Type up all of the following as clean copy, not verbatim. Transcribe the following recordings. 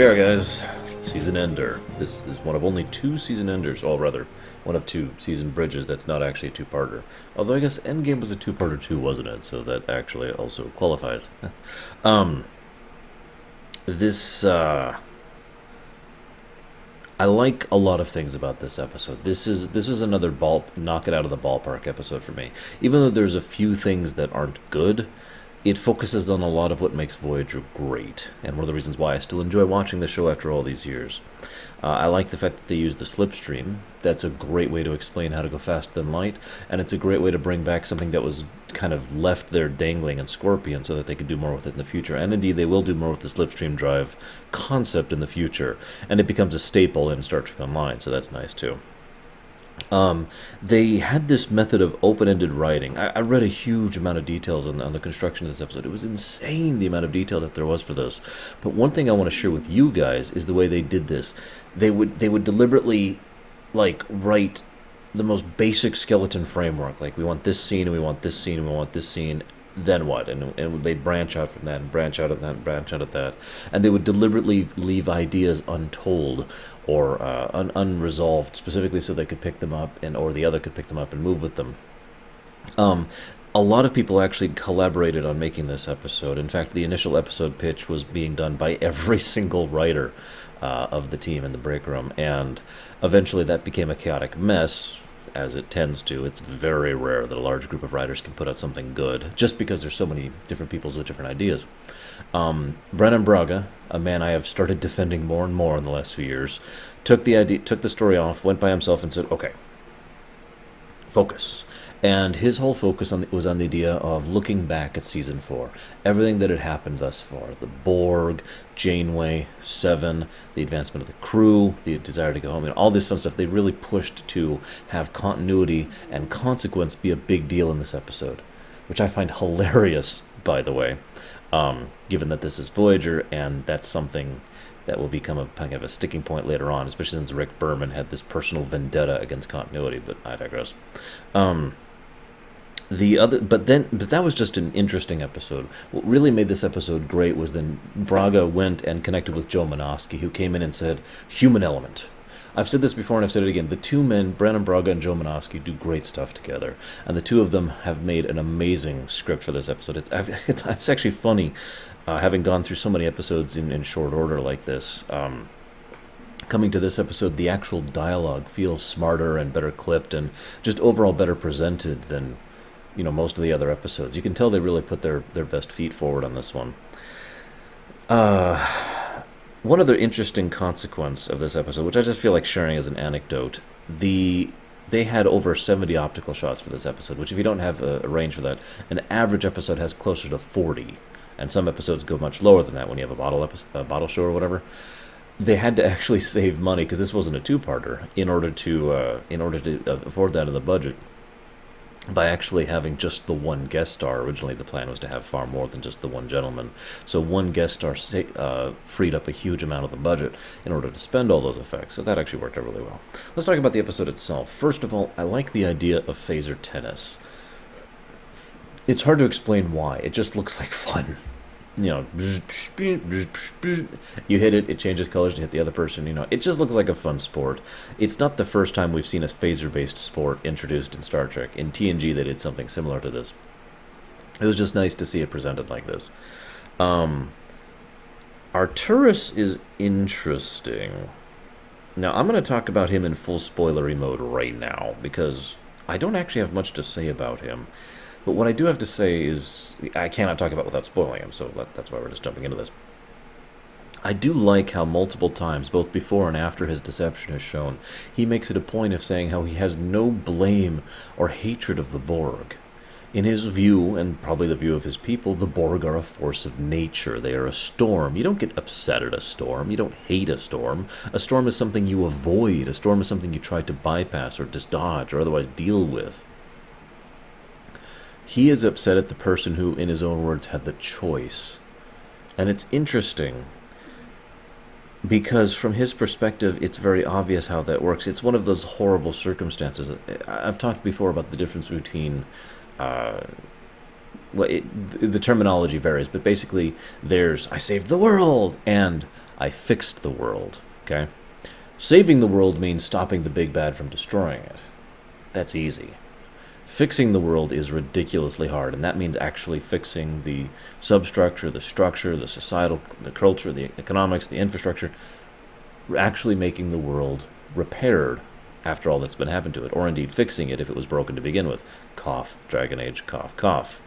we are, guys. Season Ender. This is one of only two season enders, or rather, one of two season bridges that's not actually a two-parter. Although I guess Endgame was a two-parter too, wasn't it? So that actually also qualifies. um, this, I like a lot of things about this episode. This is another knock it out of the ballpark episode for me. Even though there's a few things that aren't good, it focuses on a lot of what makes Voyager great, and one of the reasons why I still enjoy watching the show after all these years. I like the fact that they use the slipstream. That's a great way to explain how to go faster than light, and it's a great way to bring back something that was kind of left there dangling in Scorpion so that they could do more with it in the future. And indeed, they will do more with the slipstream drive concept in the future, and it becomes a staple in Star Trek Online, so that's nice too. They had this method of open-ended writing. I read a huge amount of details on the construction of this episode. It was insane, the amount of detail that there was for this. But one thing I want to share with you guys is the way they did this. They would deliberately, like, write the most basic skeleton framework. Like, we want this scene, and we want this scene, and we want this scene. Then what? And they'd branch out from that, and branch out of that, and branch out of that. And they would deliberately leave ideas untold or unresolved, specifically so they could pick them up, or the other could pick them up and move with them. A lot of people actually collaborated on making this episode. In fact, the initial episode pitch was being done by every single writer of the team in the break room, and eventually that became a chaotic mess, as it tends to. It's very rare that a large group of writers can put out something good, just because there's so many different people with different ideas. Brennan Braga, a man I have started defending more and more in the last few years, took the story off, went by himself, and said, "Okay, focus." And his whole focus was on the idea of looking back at Season 4. Everything that had happened thus far. The Borg, Janeway, Seven, the advancement of the crew, the desire to go home, and all this fun stuff. They really pushed to have continuity and consequence be a big deal in this episode, which I find hilarious, by the way, given that this is Voyager, and that's something that will become a kind of a sticking point later on, especially since Rick Berman had this personal vendetta against continuity, but I digress. But that was just an interesting episode. What really made this episode great was then Braga went and connected with Joe Menosky, who came in and said, human element. I've said this before and I've said it again. The two men, Brandon Braga and Joe Menosky, do great stuff together. And the two of them have made an amazing script for this episode. It's actually funny, having gone through so many episodes in short order like this. Coming to this episode, the actual dialogue feels smarter and better clipped and just overall better presented than most of the other episodes. You can tell they really put their best feet forward on this one. One other interesting consequence of this episode, which I just feel like sharing as an anecdote, they had over 70 optical shots for this episode, which if you don't have a range for that, an average episode has closer to 40, and some episodes go much lower than that when you have a bottle show or whatever. They had to actually save money, because this wasn't a two-parter, in order to afford that in the budget, by actually having just the one guest star. Originally, the plan was to have far more than just the one gentleman. So one guest star freed up a huge amount of the budget in order to spend all those effects. So that actually worked out really well. Let's talk about the episode itself. First of all, I like the idea of phaser tennis. It's hard to explain why. It just looks like fun. You hit it, it changes colors to hit the other person. It just looks like a fun sport. It's not the first time we've seen a phaser-based sport introduced in Star Trek. In TNG, they did something similar to this. It was just nice to see it presented like this. Arturus is interesting. Now, I'm going to talk about him in full spoilery mode right now, because I don't actually have much to say about him. But what I do have to say is, I cannot talk about without spoiling him, so that's why we're just jumping into this. I do like how multiple times, both before and after his deception is shown, he makes it a point of saying how he has no blame or hatred of the Borg. In his view, and probably the view of his people, the Borg are a force of nature. They are a storm. You don't get upset at a storm. You don't hate a storm. A storm is something you avoid. A storm is something you try to bypass or dodge or otherwise deal with. He is upset at the person who, in his own words, had the choice. And it's interesting, because from his perspective, it's very obvious how that works. It's one of those horrible circumstances. I've talked before about the difference between the terminology varies, but basically there's "I saved the world" and I fixed the world, okay? Saving the world means stopping the big bad from destroying it. That's easy. Fixing the world is ridiculously hard, and that means actually fixing the substructure, the structure, the societal, the culture, the economics, the infrastructure, actually making the world repaired after all that's been happened to it, or indeed fixing it if it was broken to begin with. Cough, Dragon Age, cough, cough.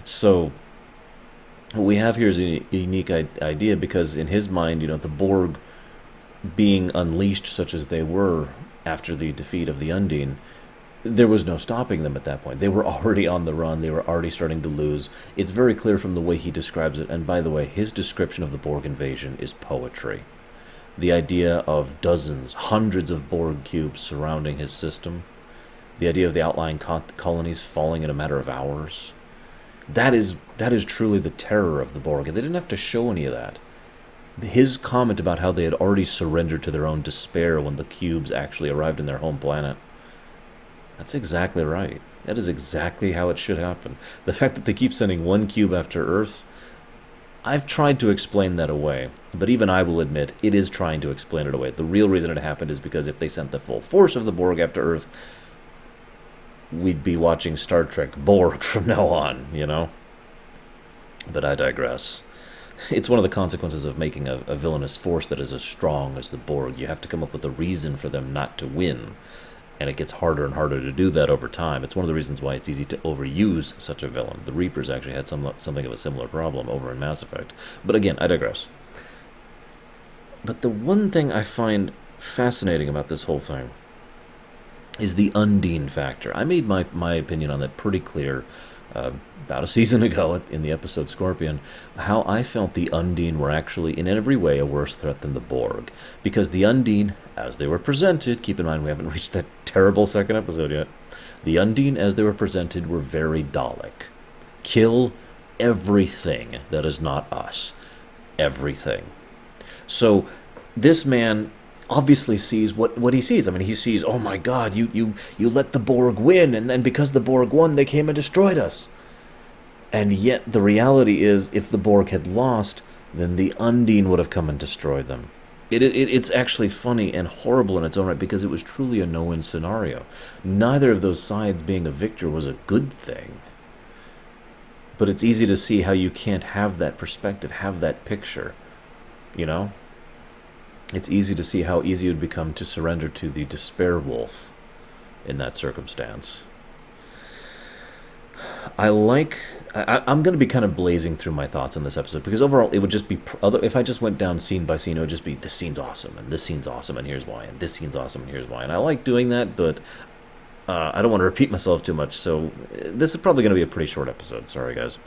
So what we have here is a unique idea, because in his mind, the Borg being unleashed such as they were after the defeat of the Undine, there was no stopping them at that point. They were already on the run. They were already starting to lose. It's very clear from the way he describes it. And by the way, his description of the Borg invasion is poetry. The idea of dozens, hundreds of Borg cubes surrounding his system. The idea of the outlying colonies falling in a matter of hours. That is truly the terror of the Borg. And they didn't have to show any of that. His comment about how they had already surrendered to their own despair when the cubes actually arrived in their home planet. That's exactly right. That is exactly how it should happen. The fact that they keep sending one cube after Earth, I've tried to explain that away, but even I will admit it is trying to explain it away. The real reason it happened is because if they sent the full force of the Borg after Earth, we'd be watching Star Trek Borg from now on, But I digress. It's one of the consequences of making a villainous force that is as strong as the Borg. You have to come up with a reason for them not to win. And it gets harder and harder to do that over time. It's one of the reasons why it's easy to overuse such a villain. The Reapers actually had something of a similar problem over in Mass Effect. But again, I digress. But the one thing I find fascinating about this whole thing is the Undine factor. I made my opinion on that pretty clear about a season ago in the episode Scorpion, how I felt the Undine were actually in every way a worse threat than the Borg. Because the Undine, as they were presented, keep in mind we haven't reached that terrible second episode yet, the Undine as they were presented were very Dalek. Kill everything that is not us. Everything. So this man obviously sees what he sees. I mean, he sees, oh my god, you let the Borg win, and then because the Borg won, they came and destroyed us. And yet the reality is, if the Borg had lost, then the Undine would have come and destroyed them. It's actually funny and horrible in its own right, because it was truly a no-win scenario. Neither of those sides being a victor was a good thing. But it's easy to see how you can't have that perspective, have that picture, It's easy to see how easy it would become to surrender to the despair wolf in that circumstance. I'm going to be kind of blazing through my thoughts on this episode, because overall it would just be, if I just went down scene by scene, it would just be, this scene's awesome, and this scene's awesome, and here's why, and this scene's awesome, and here's why. And I like doing that, but I don't want to repeat myself too much, so this is probably going to be a pretty short episode. Sorry, guys.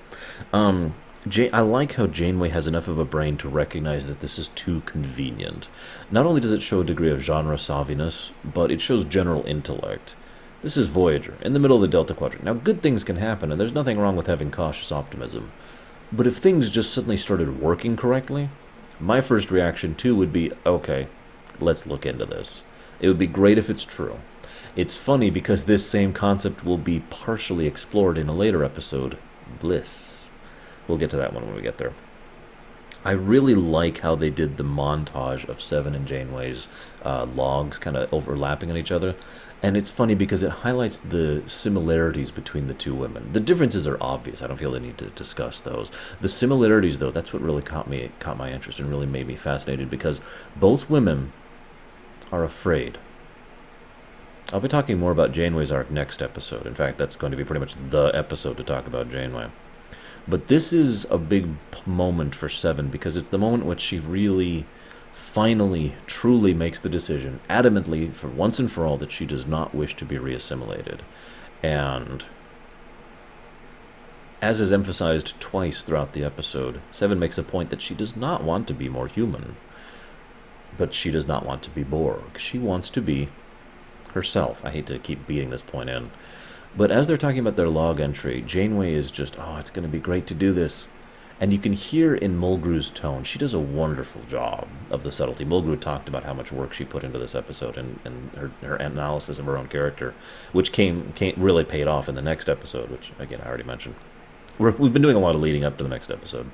I like how Janeway has enough of a brain to recognize that this is too convenient. Not only does it show a degree of genre savviness, but it shows general intellect. This is Voyager, in the middle of the Delta Quadrant. Now, good things can happen, and there's nothing wrong with having cautious optimism. But if things just suddenly started working correctly, my first reaction, too, would be, okay, let's look into this. It would be great if it's true. It's funny because this same concept will be partially explored in a later episode, Bliss. We'll get to that one when we get there. I really like how they did the montage of Seven and Janeway's logs kind of overlapping on each other. And it's funny because it highlights the similarities between the two women. The differences are obvious. I don't feel the need to discuss those. The similarities, though, that's what really caught my interest and really made me fascinated, because both women are afraid. I'll be talking more about Janeway's arc next episode. In fact, that's going to be pretty much the episode to talk about Janeway. But this is a big moment for Seven, because it's the moment in which she really, finally, truly makes the decision, adamantly, for once and for all, that she does not wish to be reassimilated. And as is emphasized twice throughout the episode, Seven makes a point that she does not want to be more human. But she does not want to be Borg. She wants to be herself. I hate to keep beating this point in. But as they're talking about their log entry, Janeway is just, oh, it's going to be great to do this. And you can hear in Mulgrew's tone, she does a wonderful job of the subtlety. Mulgrew talked about how much work she put into this episode and her analysis of her own character, which came really paid off in the next episode, which, again, I already mentioned. We've been doing a lot of leading up to the next episode.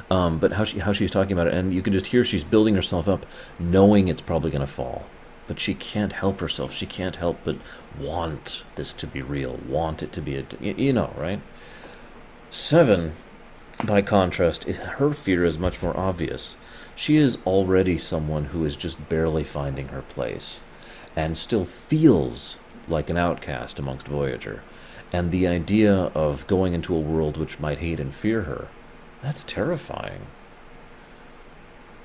But how she's talking about it, and you can just hear she's building herself up, knowing it's probably going to fall. But she can't help herself. She can't help but want this to be real, want it to be right? Seven, by contrast, her fear is much more obvious. She is already someone who is just barely finding her place, and still feels like an outcast amongst Voyager. And the idea of going into a world which might hate and fear her, that's terrifying.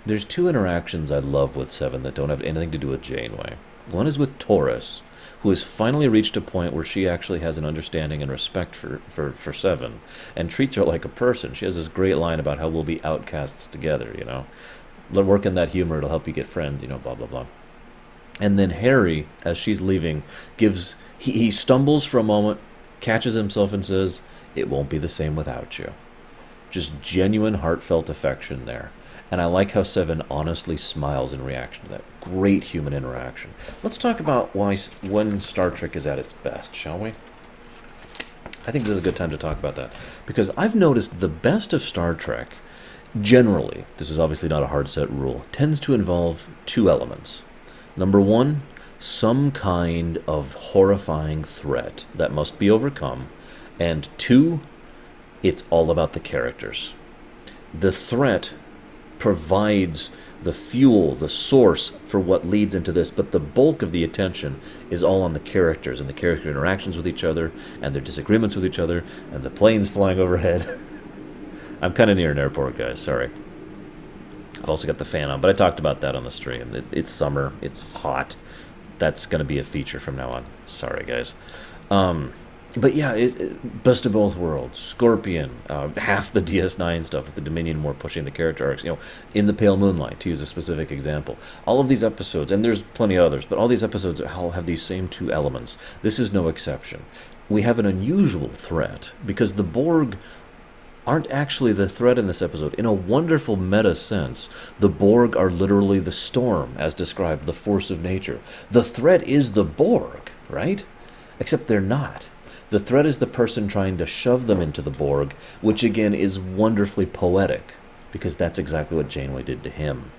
There's two interactions I love with Seven that don't have anything to do with Janeway. One is with Taurus, who has finally reached a point where she actually has an understanding and respect for Seven, and treats her like a person. She has this great line about how we'll be outcasts together, Work in that humor, it'll help you get friends, blah, blah, blah. And then Harry, as she's leaving, he stumbles for a moment, catches himself and says, "It won't be the same without you." Just genuine, heartfelt affection there. And I like how Seven honestly smiles in reaction to that. Great human interaction. Let's talk about when Star Trek is at its best, shall we? I think this is a good time to talk about that. Because I've noticed the best of Star Trek, generally, this is obviously not a hard set rule, tends to involve two elements. Number one, some kind of horrifying threat that must be overcome. And two, it's all about the characters. The threat provides the fuel, the source for what leads into this, but the bulk of the attention is all on the characters and the character interactions with each other and their disagreements with each other and the planes flying overhead. I'm kind of near an airport, guys, sorry. I've also got the fan on, but I talked about that on the stream. It's summer, it's hot. That's going to be a feature from now on. Sorry, guys. But yeah, best of both worlds. Scorpion, half the DS9 stuff with the Dominion more pushing the character arcs. In the Pale Moonlight, to use a specific example. All of these episodes, and there's plenty of others, but all these episodes all have these same two elements. This is no exception. We have an unusual threat because the Borg aren't actually the threat in this episode. In a wonderful meta sense, the Borg are literally the storm, as described, the force of nature. The threat is the Borg, right? Except they're not. The threat is the person trying to shove them into the Borg, which again is wonderfully poetic, because that's exactly what Janeway did to him.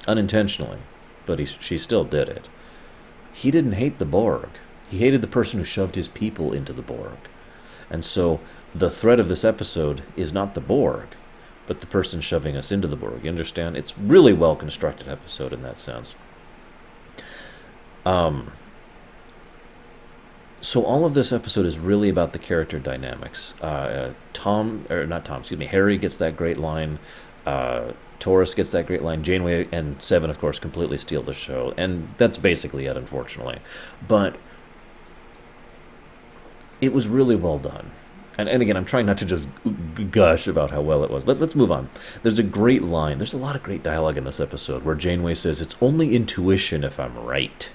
Unintentionally, but she still did it. He didn't hate the Borg. He hated the person who shoved his people into the Borg. And so the threat of this episode is not the Borg, but the person shoving us into the Borg. You understand? It's really well-constructed episode in that sense. So all of this episode is really about the character dynamics. Harry gets that great line. Taurus gets that great line. Janeway and Seven, of course, completely steal the show. And that's basically it, unfortunately. But it was really well done. And again, I'm trying not to just gush about how well it was. Let's move on. There's a great line. There's a lot of great dialogue in this episode where Janeway says, "It's only intuition if I'm right."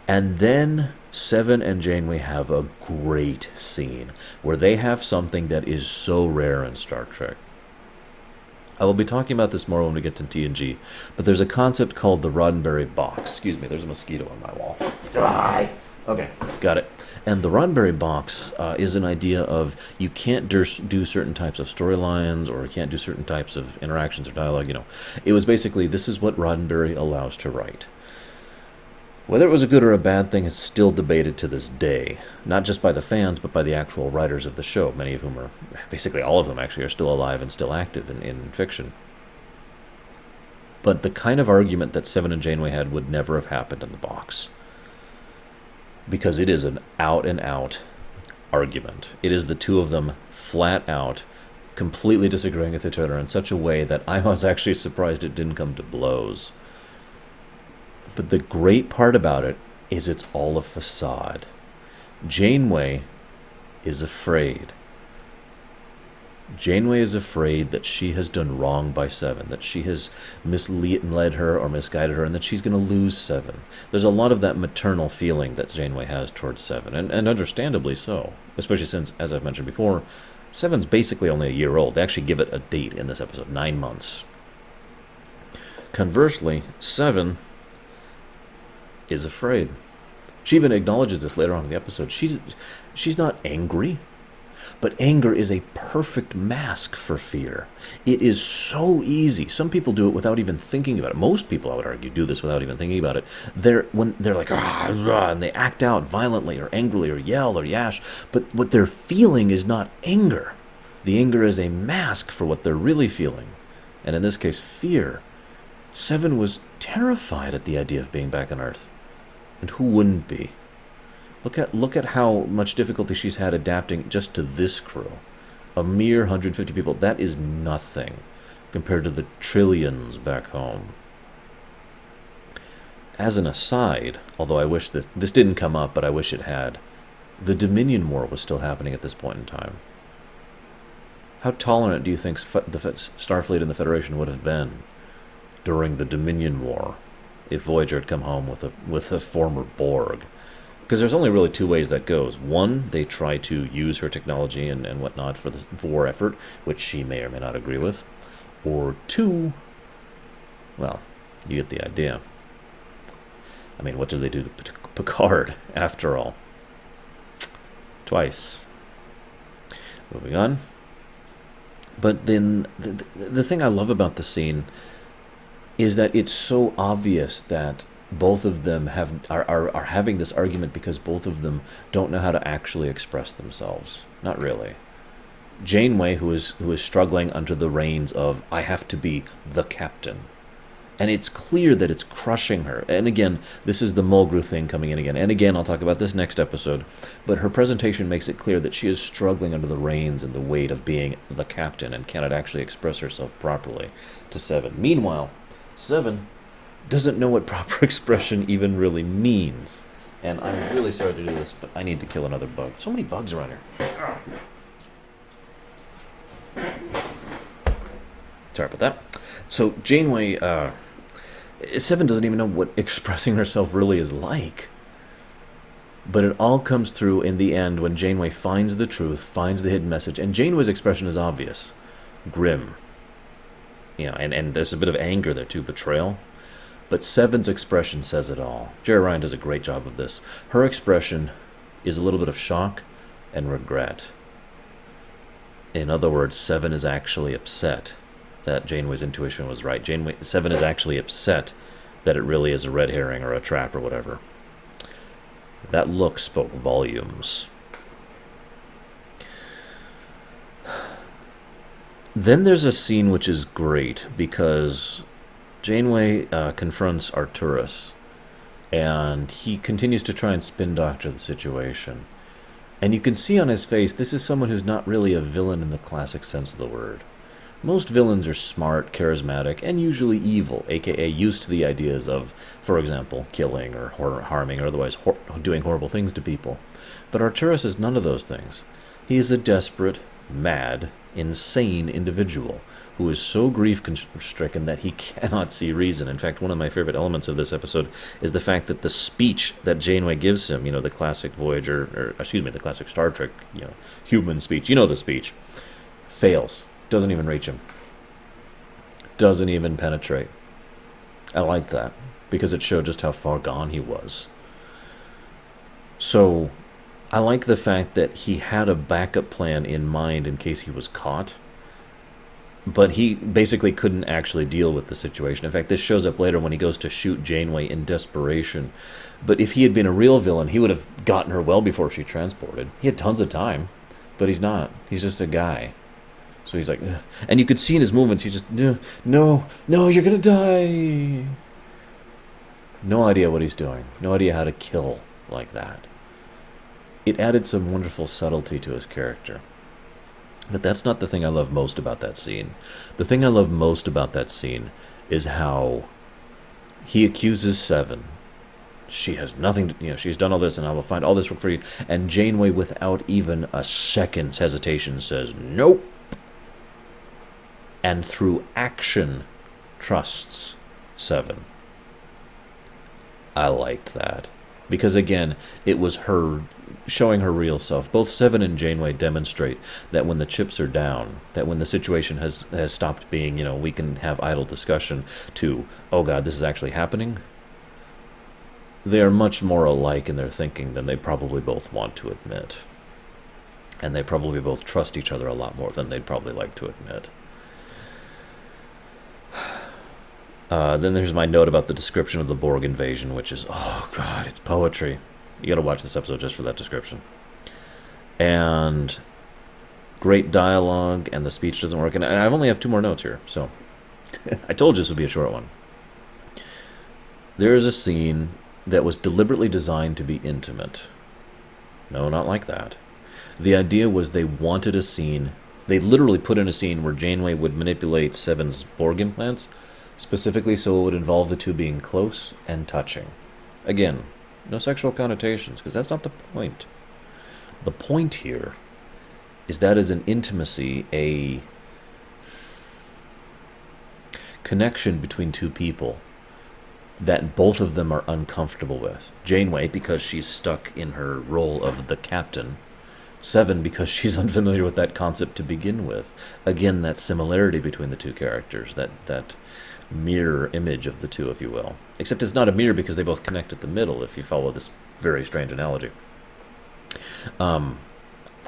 And then Seven and Janeway have a great scene where they have something that is so rare in Star Trek. I will be talking about this more when we get to TNG, but there's a concept called the Roddenberry Box. Excuse me, there's a mosquito on my wall. Okay, got it. And the Roddenberry Box is an idea of you can't do certain types of storylines or you can't do certain types of interactions or dialogue. It was basically, this is what Roddenberry allows to write. Whether it was a good or a bad thing is still debated to this day, not just by the fans, but by the actual writers of the show, many of whom are, basically all of them actually, are still alive and still active in fiction. But the kind of argument that Seven and Janeway had would never have happened in the box. Because it is an out-and-out argument. It is the two of them flat out, completely disagreeing with each other in such a way that I was actually surprised it didn't come to blows. But the great part about it is it's all a facade. Janeway is afraid. Janeway is afraid that she has done wrong by Seven, that she has misled her or misguided her, and that she's going to lose Seven. There's a lot of that maternal feeling that Janeway has towards Seven, and understandably so, especially since, as I've mentioned before, Seven's basically only a year old. They actually give it a date in this episode, 9 months. Conversely, Seven is afraid. She even acknowledges this later on in the episode. She's not angry. But anger is a perfect mask for fear. It is so easy. Some people do it without even thinking about it. Most people, I would argue, do this without even thinking about it. When they're like, and they act out violently or angrily or yell or yash, but what they're feeling is not anger. The anger is a mask for what they're really feeling. And in this case, fear. Seven was terrified at the idea of being back on Earth. And who wouldn't be? Look at how much difficulty she's had adapting just to this crew. A mere 150 people. That is nothing compared to the trillions back home. As an aside, although I wish this didn't come up, but I wish it had, the Dominion War was still happening at this point in time. How tolerant do you think the Starfleet and the Federation would have been during the Dominion War if Voyager had come home with a former Borg? Because there's only really two ways that goes. One, they try to use her technology and whatnot for the war effort, which she may or may not agree with. Or two, well, you get the idea. I mean, what did they do to Picard, after all? Twice. Moving on. But then the thing I love about the scene is that it's so obvious that both of them are having this argument because both of them don't know how to actually express themselves. Not really. Janeway, who is struggling under the reins of, I have to be the captain. And it's clear that it's crushing her. And again, this is the Mulgrew thing coming in again. And again, I'll talk about this next episode. But her presentation makes it clear that she is struggling under the reins and the weight of being the captain and cannot actually express herself properly to Seven. Meanwhile, Seven doesn't know what proper expression even really means. And I'm really sorry to do this, but I need to kill another bug. So many bugs around here. Sorry about that. So Janeway, Seven doesn't even know what expressing herself really is like. But it all comes through in the end when Janeway finds the truth, finds the hidden message, and Janeway's expression is obvious. Grim. You know, and there's a bit of anger there too, betrayal. But Seven's expression says it all. Jerry Ryan does a great job of this. Her expression is a little bit of shock and regret. In other words, Seven is actually upset that Janeway's intuition was right. Seven is actually upset that it really is a red herring or a trap or whatever. That look spoke volumes. Then there's a scene which is great because Janeway confronts Arturis, and he continues to try and spin doctor the situation. And you can see on his face, this is someone who's not really a villain in the classic sense of the word. Most villains are smart, charismatic, and usually evil, aka used to the ideas of, for example, killing or harming or otherwise doing horrible things to people. But Arturis is none of those things. He is a desperate, mad, insane individual who is so grief-stricken that he cannot see reason. In fact, one of my favorite elements of this episode is the fact that the speech that Janeway gives him, the classic Voyager, the classic Star Trek, human speech, the speech, fails. Doesn't even reach him. Doesn't even penetrate. I like that because it showed just how far gone he was. So I like the fact that he had a backup plan in mind in case he was caught, but he basically couldn't actually deal with the situation. In fact, this shows up later when he goes to shoot Janeway in desperation. But if he had been a real villain, he would have gotten her well before she transported. He had tons of time, but he's not. He's just a guy. So he's like, ugh. And you could see in his movements, he's just, no, you're going to die. No idea what he's doing. No idea how to kill like that. It added some wonderful subtlety to his character. But that's not the thing I love most about that scene. The thing I love most about that scene is how he accuses Seven. She has nothing to, she's done all this and I will find all this work for you. And Janeway, without even a second's hesitation, says, nope. And through action, trusts Seven. I liked that. Because again, it was her showing her real self. Both Seven and Janeway demonstrate that when the chips are down, that when the situation has stopped being, we can have idle discussion, to, oh God, this is actually happening, they are much more alike in their thinking than they probably both want to admit. And they probably both trust each other a lot more than they'd probably like to admit. Then there's my note about the description of the Borg invasion, which is, oh god, it's poetry. You gotta watch this episode just for that description. And great dialogue, and the speech doesn't work. And I only have 2 more notes here, so I told you this would be a short one. There is a scene that was deliberately designed to be intimate. No, not like that. The idea was they wanted a scene. They literally put in a scene where Janeway would manipulate Seven's Borg implants, specifically so it would involve the two being close and touching. Again, no sexual connotations, because that's not the point. The point here is that as an intimacy, a connection between two people that both of them are uncomfortable with. Janeway, because she's stuck in her role of the captain. Seven, because she's unfamiliar with that concept to begin with. Again, that similarity between the two characters, that mirror image of the two, if you will. Except it's not a mirror because they both connect at the middle, if you follow this very strange analogy.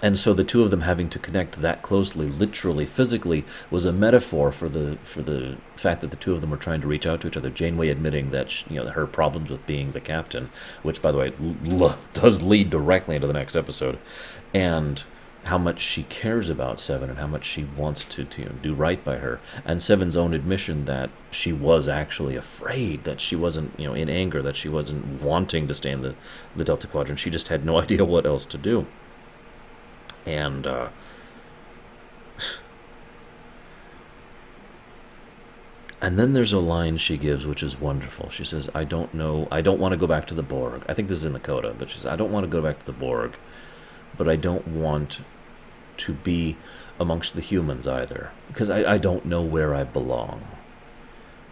And so the two of them having to connect that closely, literally, physically, was a metaphor for the fact that the two of them were trying to reach out to each other. Janeway admitting that her problems with being the captain, which, by the way, does lead directly into the next episode, and how much she cares about Seven and how much she wants to do right by her. And Seven's own admission that she was actually afraid, that she wasn't in anger, that she wasn't wanting to stay in the Delta Quadrant. She just had no idea what else to do. And then there's a line she gives which is wonderful. She says, I don't want to go back to the Borg. I think this is in the coda, but she says, I don't want to go back to the Borg, but I don't want to be amongst the humans either, because I don't know where I belong.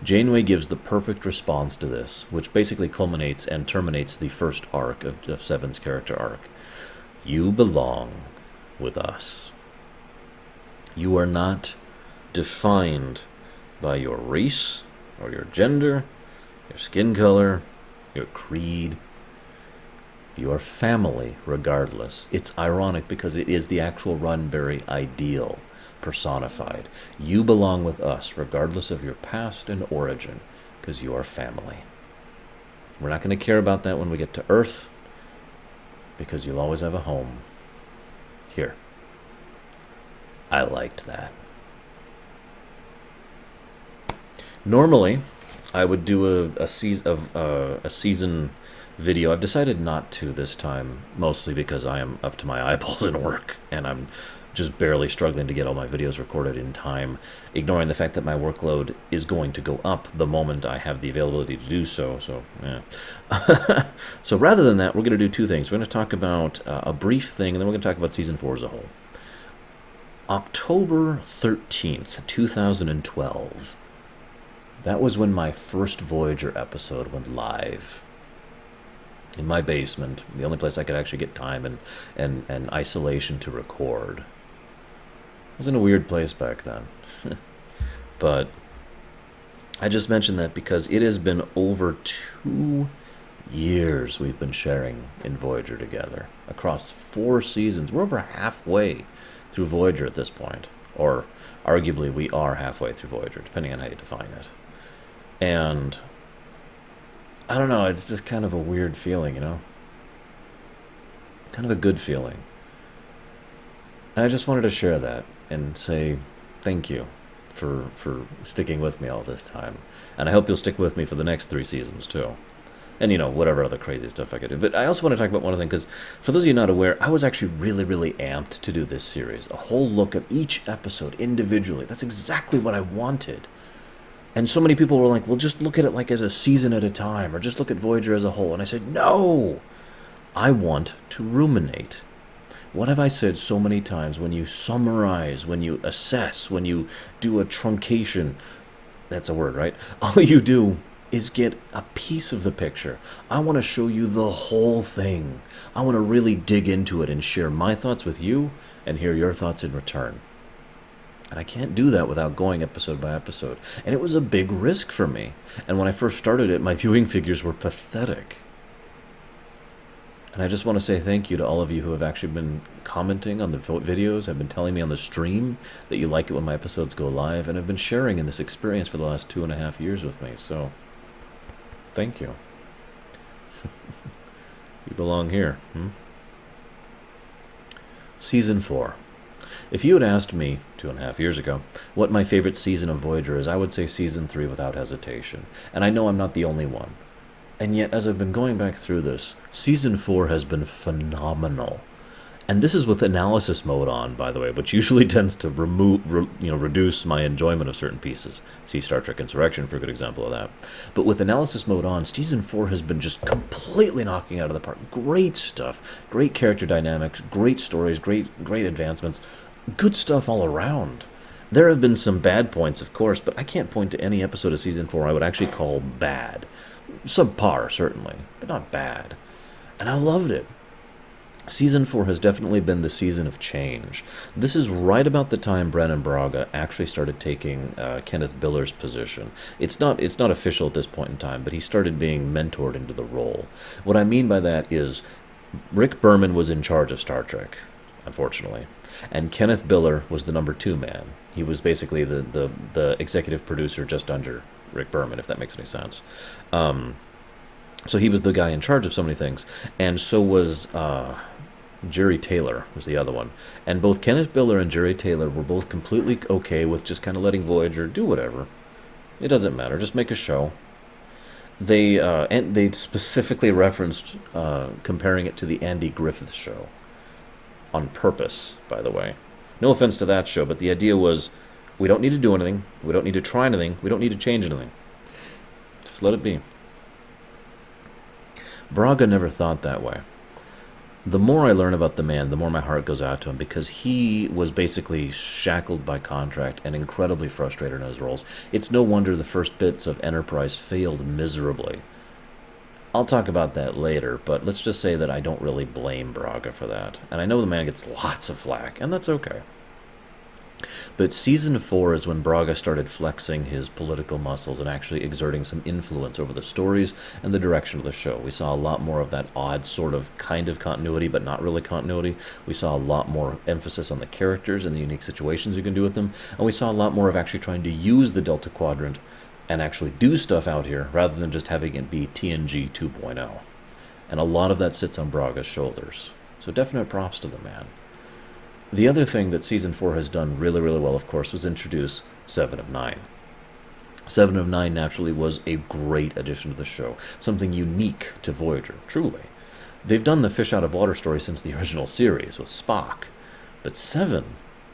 Janeway gives the perfect response to this, which basically culminates and terminates the first arc of Seven's character arc. You belong with us. You are not defined by your race or your gender, your skin color, your creed. You are family regardless. It's ironic because it is the actual Roddenberry ideal personified. You belong with us regardless of your past and origin because you are family. We're not going to care about that when we get to Earth because you'll always have a home. Here. I liked that. Normally, I would do a season video. I've decided not to this time, mostly because I am up to my eyeballs in work, and I'm just barely struggling to get all my videos recorded in time, ignoring the fact that my workload is going to go up the moment I have the availability to do so. So, yeah. So rather than that, we're going to do 2 things. We're going to talk about a brief thing, and then we're going to talk about Season 4 as a whole. October 13th, 2012. That was when my first Voyager episode went live. In my basement, the only place I could actually get time and isolation to record. I was in a weird place back then. But I just mentioned that because it has been over 2 years we've been sharing in Voyager together. Across 4 seasons. We're over halfway through Voyager at this point. Or arguably we are halfway through Voyager, depending on how you define it. And I don't know, it's just kind of a weird feeling, kind of a good feeling. And I just wanted to share that and say thank you for sticking with me all this time. And I hope you'll stick with me for the next 3 seasons too. And whatever other crazy stuff I could do. But I also want to talk about one other thing, because for those of you not aware, I was actually really, really amped to do this series. A whole look at each episode individually. That's exactly what I wanted. And so many people were like, well, just look at it like as a season at a time, or just look at Voyager as a whole. And I said, no! I want to ruminate. What have I said so many times? When you summarize, when you assess, when you do a truncation, that's a word, right? All you do is get a piece of the picture. I want to show you the whole thing. I want to really dig into it and share my thoughts with you and hear your thoughts in return. And I can't do that without going episode by episode. And it was a big risk for me. And when I first started it, my viewing figures were pathetic. And I just want to say thank you to all of you who have actually been commenting on the videos, have been telling me on the stream that you like it when my episodes go live, and have been sharing in this experience for the last 2.5 years with me. So, thank you. You belong here. Season 4. If you had asked me 2.5 years ago what my favorite season of Voyager is, I would say Season 3 without hesitation. And I know I'm not the only one. And yet, as I've been going back through this, Season 4 has been phenomenal. And this is with analysis mode on, by the way, which usually tends to reduce my enjoyment of certain pieces. See Star Trek Insurrection for a good example of that. But with analysis mode on, Season 4 has been just completely knocking out of the park. Great stuff, great character dynamics, great stories, great advancements, good stuff all around. There have been some bad points, of course, but I can't point to any episode of Season 4 I would actually call bad. Subpar, certainly, but not bad. And I loved it. Season 4 has definitely been the season of change. This is right about the time Brannon Braga actually started taking Kenneth Biller's position. It's not official at this point in time, but he started being mentored into the role. What I mean by that is Rick Berman was in charge of Star Trek, unfortunately, and Kenneth Biller was the number 2 man. He was basically the executive producer just under Rick Berman, if that makes any sense. So he was the guy in charge of so many things, and so was Jerry Taylor was the other one. And both Kenneth Biller and Jerry Taylor were both completely okay with just kind of letting Voyager do whatever. It doesn't matter, just make a show. They specifically referenced comparing it to the Andy Griffith Show. On purpose, by the way. No offense to that show, but the idea was, we don't need to do anything, we don't need to try anything, we don't need to change anything. Just let it be. Braga never thought that way. The more I learn about the man, the more my heart goes out to him, because he was basically shackled by contract and incredibly frustrated in his roles. It's no wonder the first bits of Enterprise failed miserably. I'll talk about that later, but let's just say that I don't really blame Braga for that. And I know the man gets lots of flack, and that's okay. But Season 4 is when Braga started flexing his political muscles and actually exerting some influence over the stories and the direction of the show. We saw a lot more of that odd sort of kind of continuity, but not really continuity. We saw a lot more emphasis on the characters and the unique situations you can do with them. And we saw a lot more of actually trying to use the Delta Quadrant and actually do stuff out here rather than just having it be TNG 2.0. And a lot of that sits on Braga's shoulders. So definite props to the man. The other thing that Season 4 has done really, really well, of course, was introduce 7 of 9. 7 of 9 naturally was a great addition to the show, something unique to Voyager, truly. They've done the fish out of water story since the original series with Spock, but 7,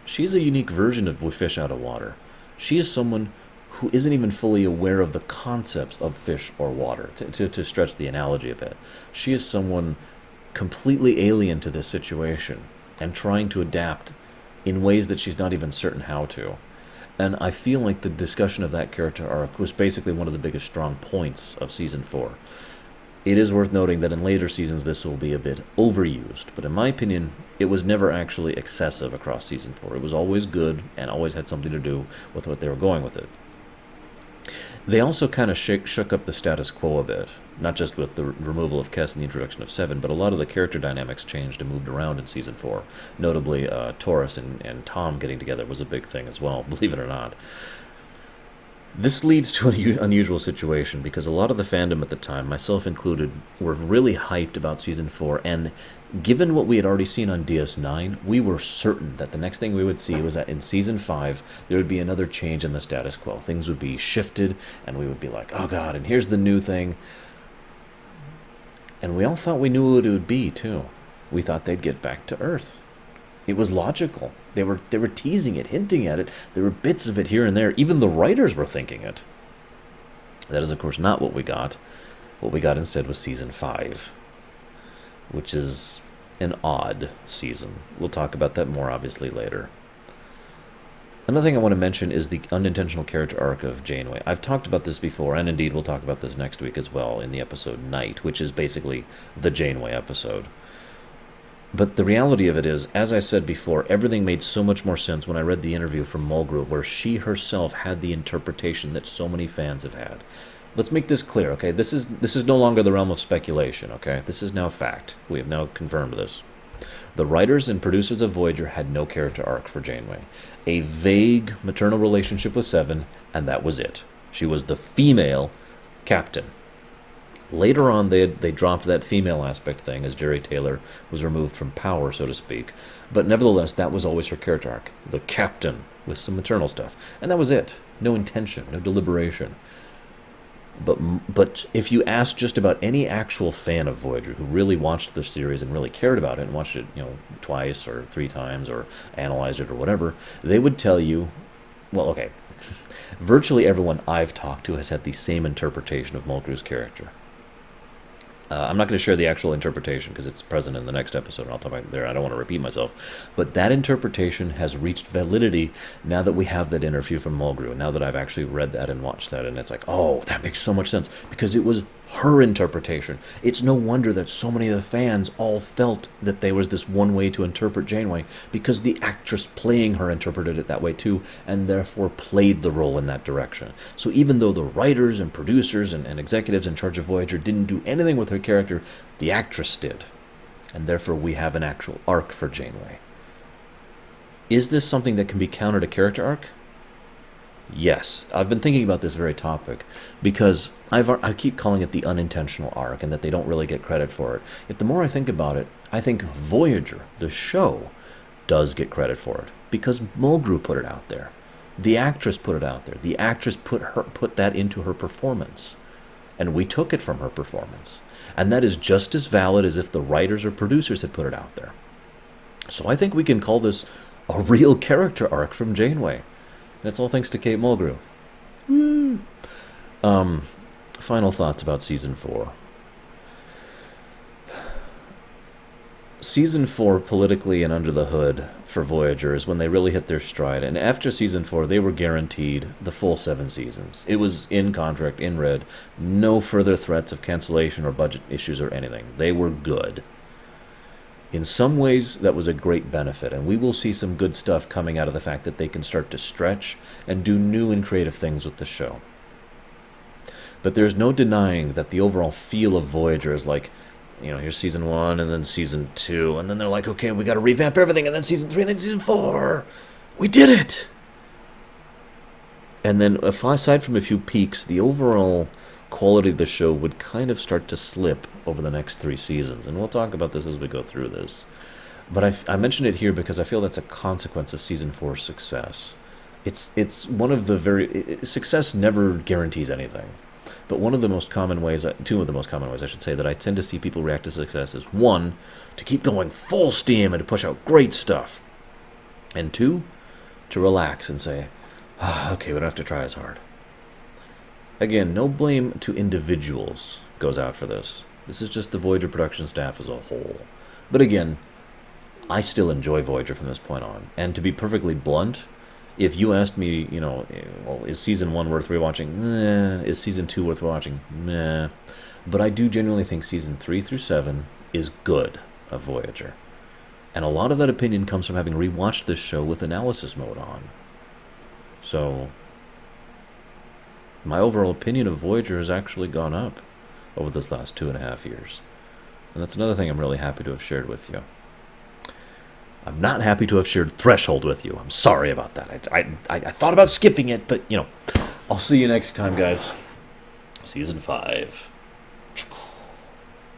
she's a unique version of fish out of water. She is someone who isn't even fully aware of the concepts of fish or water, to stretch the analogy a bit. She is someone completely alien to this situation and trying to adapt in ways that she's not even certain how to. And I feel like the discussion of that character arc was basically one of the biggest strong points of Season 4. It is worth noting that in later seasons this will be a bit overused, but in my opinion, it was never actually excessive across Season 4. It was always good and always had something to do with what they were going with it. They also kind of shook up the status quo a bit, not just with the removal of Kes and the introduction of 7, but a lot of the character dynamics changed and moved around in Season 4. Notably, Taurus and Tom getting together was a big thing as well, believe it or not. This leads to an unusual situation, because a lot of the fandom at the time, myself included, were really hyped about Season 4, and given what we had already seen on DS9, we were certain that the next thing we would see was that in Season 5, there would be another change in the status quo. Things would be shifted, and we would be like, oh god, and here's the new thing. And we all thought we knew what it would be, too. We thought they'd get back to Earth. It was logical. They were teasing it, hinting at it. There were bits of it here and there. Even the writers were thinking it. That is, of course, not what we got. What we got instead was Season 5, which is an odd season. We'll talk about that more, obviously, later. Another thing I want to mention is the unintentional character arc of Janeway. I've talked about this before, and indeed we'll talk about this next week as well in the episode Night, which is basically the Janeway episode. But the reality of it is, as I said before, everything made so much more sense when I read the interview from Mulgrew, where she herself had the interpretation that so many fans have had. Let's make this clear, okay? This is no longer the realm of speculation, okay? This is now fact. We have now confirmed this. The writers and producers of Voyager had no character arc for Janeway. A vague maternal relationship with Seven, and that was it. She was the female captain. Later on, they dropped that female aspect thing as Jerry Taylor was removed from power, so to speak. But nevertheless, that was always her character arc. The captain, with some maternal stuff. And that was it. No intention, no deliberation. But if you ask just about any actual fan of Voyager who really watched the series and really cared about it and watched it, twice or 3 times or analyzed it or whatever, they would tell you, well, okay, virtually everyone I've talked to has had the same interpretation of Mulgrew's character. I'm not going to share the actual interpretation because it's present in the next episode, and I'll talk about it there. I don't want to repeat myself. But that interpretation has reached validity now that we have that interview from Mulgrew, now that I've actually read that and watched that, and it's like, oh, that makes so much sense, because it was her interpretation. It's no wonder that so many of the fans all felt that there was this one way to interpret Janeway, because the actress playing her interpreted it that way too, and therefore played the role in that direction. So even though the writers and producers and executives in charge of Voyager didn't do anything with her character, the actress did. And therefore we have an actual arc for Janeway. Is this something that can be counted a character arc? Yes. I've been thinking about this very topic because I keep calling it the unintentional arc, and that they don't really get credit for it. Yet the more I think about it, I think Voyager, the show, does get credit for it because Mulgrew put it out there. The actress put it out there. The actress put that into her performance. And we took it from her performance. And that is just as valid as if the writers or producers had put it out there. So I think we can call this a real character arc from Janeway. That's all thanks to Kate Mulgrew. Woo! Final thoughts about Season 4. Season 4, politically and under the hood, for Voyager is when they really hit their stride. And after Season 4, they were guaranteed the full 7 seasons. It was in contract, in red. No further threats of cancellation or budget issues or anything. They were good. In some ways, that was a great benefit, and we will see some good stuff coming out of the fact that they can start to stretch and do new and creative things with the show. But there's no denying that the overall feel of Voyager is like, here's Season 1, and then Season 2, and then they're like, okay, we got to revamp everything, and then Season 3, and then Season 4. We did it! And then, aside from a few peaks, the overall quality of the show would kind of start to slip over the next 3 seasons. And we'll talk about this as we go through this. But I mention it here because I feel that's a consequence of Season 4's success. It's one of the success never guarantees anything. But one of the most common ways, 2 of the most common ways, I should say, that I tend to see people react to success is 1, to keep going full steam and to push out great stuff. And 2, to relax and say, okay, we don't have to try as hard. Again, no blame to individuals goes out for this. This is just the Voyager production staff as a whole. But again, I still enjoy Voyager from this point on. And to be perfectly blunt, if you asked me, well, is Season 1 worth rewatching? Nah. Is Season 2 worth watching? Nah. But I do genuinely think Season 3 through 7 is good of Voyager. And a lot of that opinion comes from having rewatched this show with analysis mode on. So my overall opinion of Voyager has actually gone up over this last 2.5 years. And that's another thing I'm really happy to have shared with you. I'm not happy to have shared Threshold with you. I'm sorry about that. I thought about skipping it, but, I'll see you next time, guys. Season 5.